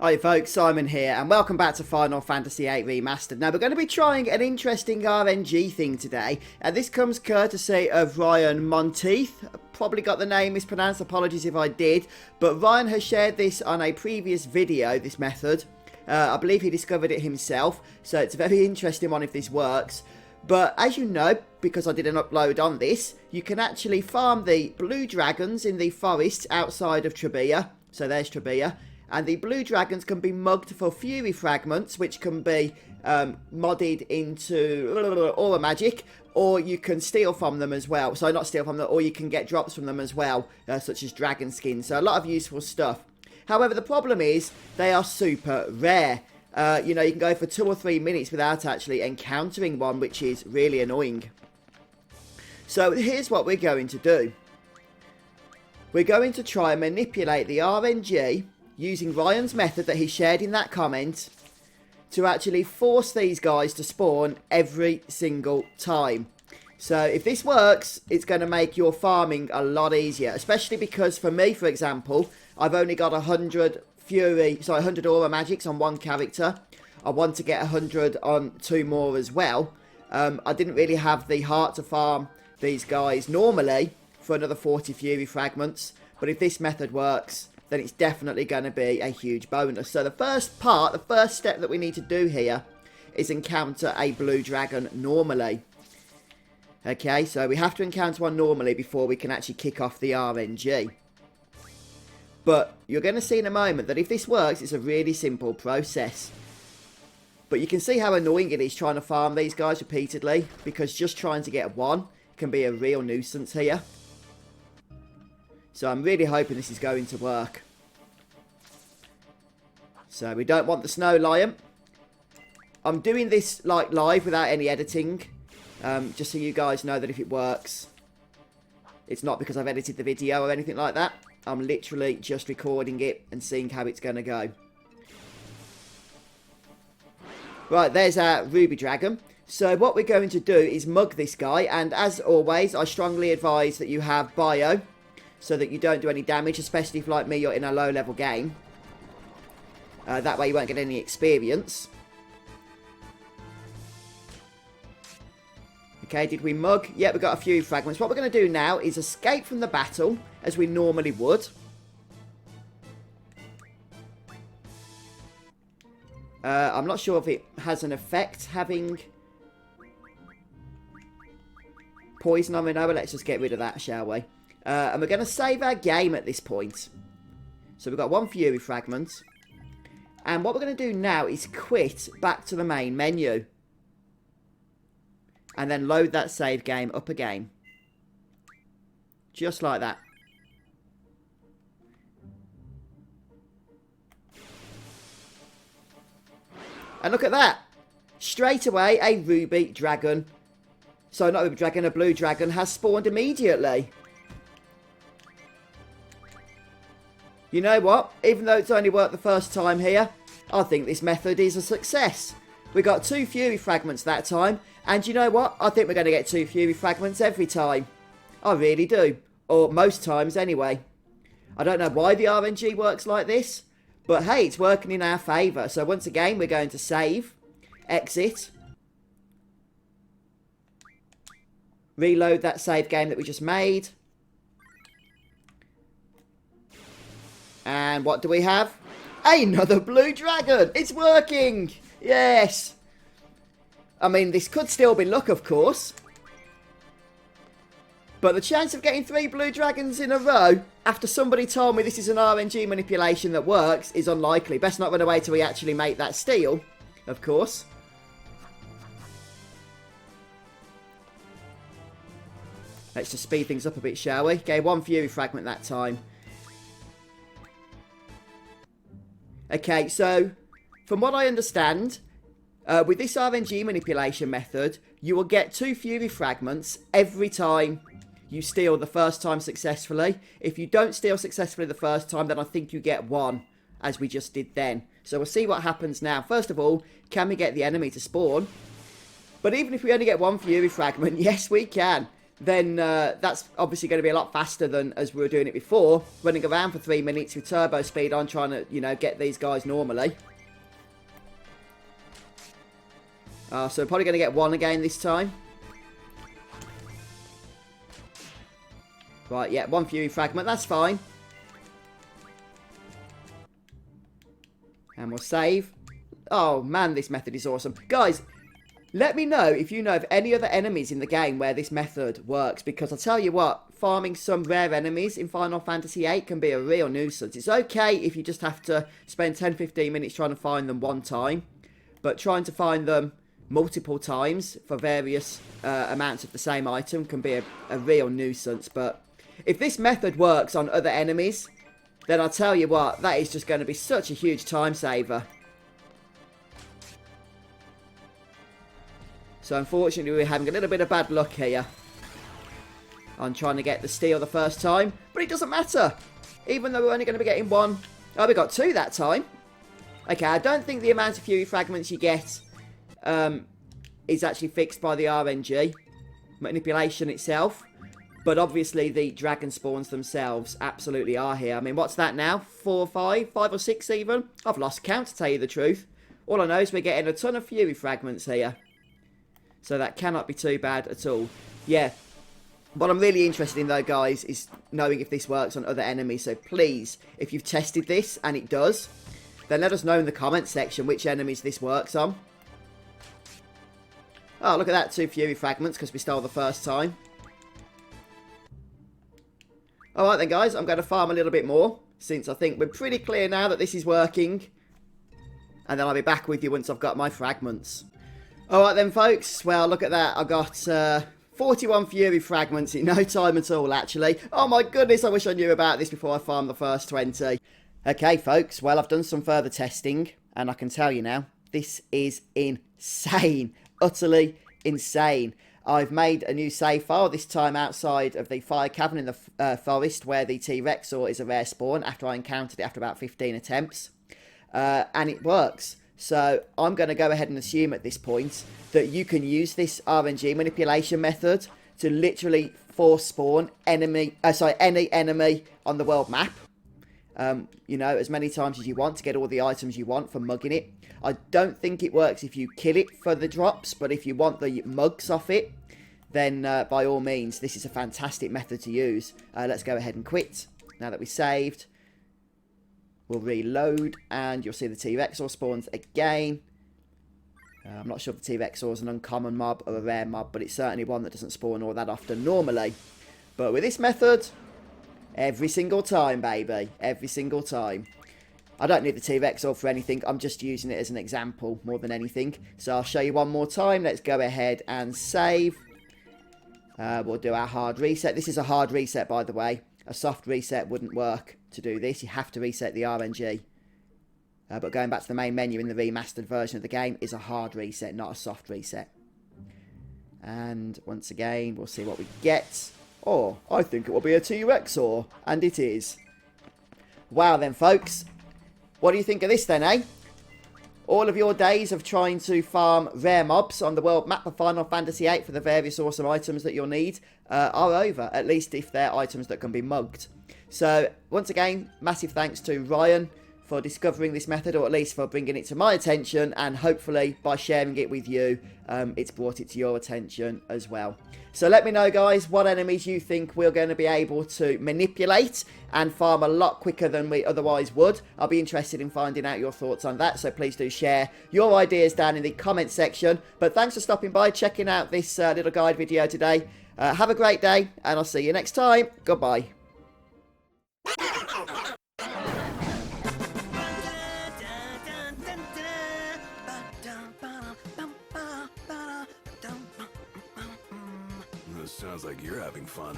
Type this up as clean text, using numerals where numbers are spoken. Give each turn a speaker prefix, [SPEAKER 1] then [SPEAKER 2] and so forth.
[SPEAKER 1] Hi folks, Simon here, and welcome back to Final Fantasy VIII Remastered. Now we're going to be trying an interesting RNG thing today, and this comes courtesy of Ryan Monteith. Probably got the name mispronounced, apologies if I did, but Ryan has shared this on a previous video, this method. I believe he discovered it himself, so it's a very interesting one if this works. But as you know, because I did an upload on this, you can actually farm the blue dragons in the forests outside of Trebia. So there's Trebia. And the blue dragons can be mugged for Fury fragments, which can be modded into aura magic, or you can steal from them as well. So not steal from them, or you can get drops from them as well, such as dragon skins. So a lot of useful stuff. However, the problem is they are super rare. You know, you can go for 2 or 3 minutes without actually encountering one, which is really annoying. So here's what we're going to do. We're going to try and manipulate the RNG using Ryan's method that he shared in that comment to actually force these guys to spawn every single time. So if this works, it's going to make your farming a lot easier, especially because for me, for example, I've only got 100 100 aura magics on one character. I want to get 100 on 2 more as well. I didn't really have the heart to farm these guys normally for another 40 Fury fragments, but if this method works, then it's definitely going to be a huge bonus. So the first step that we need to do here is encounter a blue dragon normally. Okay, so we have to encounter one normally before we can actually kick off the RNG. But you're going to see in a moment that if this works, it's a really simple process. But you can see how annoying it is trying to farm these guys repeatedly, because just trying to get one can be a real nuisance here. So I'm really hoping this is going to work. So we don't want the snow lion. I'm doing this like live without any editing. Just so you guys know that if it works, it's not because I've edited the video or anything like that. I'm literally just recording it and seeing how it's going to go. Right, there's our ruby dragon. So what we're going to do is mug this guy. And as always, I strongly advise that you have bio, so that you don't do any damage, especially if, like me, you're in a low-level game. That way you won't get any experience. Okay, did we mug? Yeah, we got a few fragments. What we're going to do now is escape from the battle, as we normally would. I'm not sure if it has an effect having poison on Renoa. Let's just get rid of that, shall we? And we're going to save our game at this point. So we've got 1 Fury fragment. And what we're going to do now is quit back to the main menu. And then load that save game up again. Just like that. And look at that. Straight away, a ruby dragon. So not a ruby dragon, a blue dragon has spawned immediately. You know what? Even though it's only worked the first time here, I think this method is a success. We got 2 Fury fragments that time. And you know what? I think we're going to get 2 Fury fragments every time. I really do. Or most times anyway. I don't know why the RNG works like this. But hey, it's working in our favour. So once again, we're going to save. Exit. Reload that save game that we just made. And what do we have? Another blue dragon! It's working! Yes! I mean, this could still be luck, of course. But the chance of getting 3 blue dragons in a row, after somebody told me this is an RNG manipulation that works, is unlikely. Best not run away till we actually make that steal, of course. Let's just speed things up a bit, shall we? Okay, 1 Fury fragment that time. Okay, so from what I understand, with this RNG manipulation method, you will get 2 Fury fragments every time you steal the first time successfully. If you don't steal successfully the first time, then I think you get 1, as we just did then. So we'll see what happens now. First of all, can we get the enemy to spawn? But even if we only get 1 Fury fragment, yes we can. then that's obviously going to be a lot faster than as we were doing it before, running around for 3 minutes with turbo speed on, trying to, you know, get these guys normally. So we're probably going to get one again this time. Right, yeah, one Fury Fragment, that's fine. And we'll save. Oh, man, this method is awesome. Guys, let me know if you know of any other enemies in the game where this method works. Because I'll tell you what, farming some rare enemies in Final Fantasy VIII can be a real nuisance. It's okay if you just have to spend 10-15 minutes trying to find them one time. But trying to find them multiple times for various amounts of the same item can be a real nuisance. But if this method works on other enemies, then I'll tell you what, that is just going to be such a huge time saver. So unfortunately we're having a little bit of bad luck here on trying to get the steal the first time. But it doesn't matter. Even though we're only going to be getting one. Oh, we got two that time. Okay, I don't think the amount of Fury Fragments you get is actually fixed by the RNG manipulation itself. But obviously the dragon spawns themselves absolutely are here. I mean, what's that now? 4 or 5? 5 or 6 even? I've lost count, to tell you the truth. All I know is we're getting a ton of Fury Fragments here. So that cannot be too bad at all. Yeah. What I'm really interested in though, guys, is knowing if this works on other enemies. So please, if you've tested this and it does, then let us know in the comments section which enemies this works on. Oh, look at that. 2 Fury Fragments because we stole the first time. Alright then, guys. I'm going to farm a little bit more, since I think we're pretty clear now that this is working. And then I'll be back with you once I've got my fragments. Alright then, folks. Well, look at that. I got 41 Fury Fragments in no time at all, actually. Oh my goodness, I wish I knew about this before I farmed the first 20. Okay, folks. Well, I've done some further testing, and I can tell you now, this is insane. Utterly insane. I've made a new save file, this time outside of the fire cavern in the forest, where the T-Rexor is a rare spawn, after I encountered it after about 15 attempts. And it works. So I'm going to go ahead and assume at this point that you can use this RNG manipulation method to literally force spawn any enemy on the world map. You know, as many times as you want to get all the items you want for mugging it. I don't think it works if you kill it for the drops, but if you want the mugs off it, then by all means, this is a fantastic method to use. Let's go ahead and quit. Now that we saved, we'll reload, and you'll see the T-Rexor spawns again. I'm not sure if the T-Rexor is an uncommon mob or a rare mob, but it's certainly one that doesn't spawn all that often normally. But with this method, every single time, baby. Every single time. I don't need the T-Rexor for anything. I'm just using it as an example more than anything. So I'll show you one more time. Let's go ahead and save. We'll do our hard reset. This is a hard reset, by the way. A soft reset wouldn't work to do this. You have to reset the RNG. But going back to the main menu in the remastered version of the game is a hard reset, not a soft reset. And once again, we'll see what we get. Oh, I think it will be a T-Rexor. And it is. Wow then, folks. What do you think of this then, eh? All of your days of trying to farm rare mobs on the world map of Final Fantasy VIII for the various awesome items that you'll need are over. At least if they're items that can be mugged. So, once again, massive thanks to Ryan for discovering this method, or at least for bringing it to my attention, and hopefully by sharing it with you, it's brought it to your attention as well. So let me know, guys, what enemies you think we're going to be able to manipulate and farm a lot quicker than we otherwise would. I'll be interested in finding out your thoughts on that, so please do share your ideas down in the comments section. But thanks for stopping by, checking out this little guide video today. Have a great day, and I'll see you next time. Goodbye.
[SPEAKER 2] Sounds like you're having fun.